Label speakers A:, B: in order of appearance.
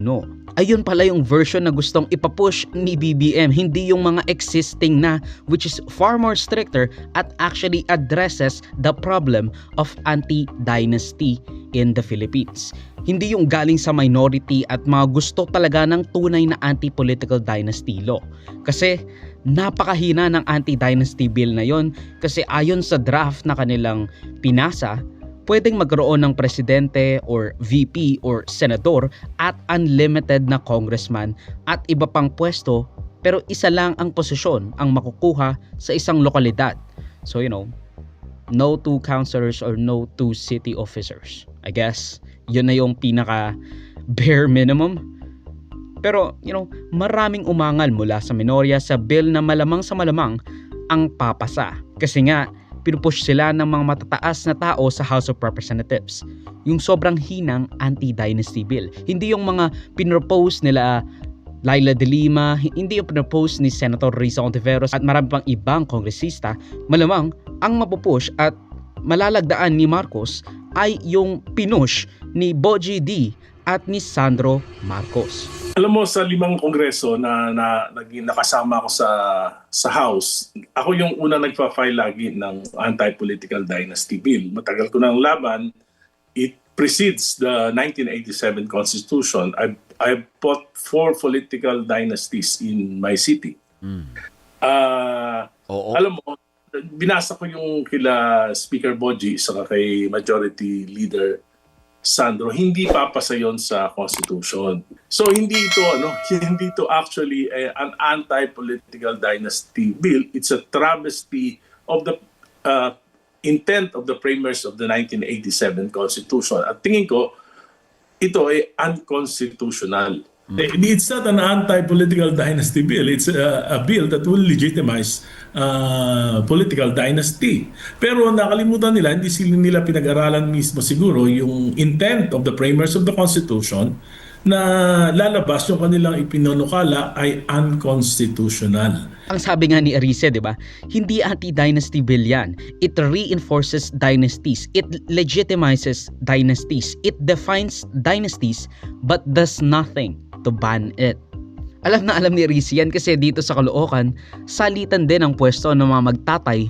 A: No. Ayun pala yung version na gustong ipapush ni BBM, hindi yung mga existing na, which is far more stricter at actually addresses the problem of anti-dynasty in the Philippines. Hindi yung galing sa minority at mga gusto talaga ng tunay na anti-political dynasty law. Kasi napakahina ng anti-dynasty bill na yon, kasi ayon sa draft na kanilang pinasa, pwedeng magkaroon ng presidente or VP or senador at unlimited na congressman at iba pang pwesto, pero isa lang ang posisyon ang makukuha sa isang lokalidad. So no two councilors or no two city officers. I guess yun na yung pinaka bare minimum. Pero maraming umangal mula sa minorya sa bill na malamang sa malamang ang papasa. Kasi nga pinupush sila ng mga matataas na tao sa House of Representatives. Yung sobrang hinang anti-dynasty bill. Hindi yung mga pinropose nila Laila de Lima, hindi yung pinropose ni Senator Risa Ontiveros at marami pang ibang kongresista. Malamang ang mapupush at malalagdaan ni Marcos ay yung pinush ni Bogie D at ni Sandro Marcos.
B: Alam mo, sa 5 kongreso na nakasama ko sa House, ako yung una nagpa-file lagi ng anti-political dynasty bill. Matagal ko nang laban. It precedes the 1987 Constitution. I fought 4 political dynasties in my city. Alam mo, binasa ko yung kila Speaker Bogie saka kay Majority Leader Sandro, hindi papasa yon sa Constitution. So hindi ito actually an anti-political dynasty bill. It's a travesty of the intent of the framers of the 1987 Constitution. At tingin ko, ito ay unconstitutional.
C: It's not an anti-political dynasty bill. It's a bill that will legitimize political dynasty. Pero nakalimutan nila, hindi nila pinag-aralan mismo siguro yung intent of the framers of the Constitution na lalabas yung kanilang ipinanukala ay unconstitutional.
A: Ang sabi nga ni Arice, di ba? Hindi anti-dynasty bill yan. It reinforces dynasties. It legitimizes dynasties. It defines dynasties but does nothing to ban it. Alam na alam ni Arice yan kasi dito sa Caloocan, salitan din ang pwesto ng mga magtatay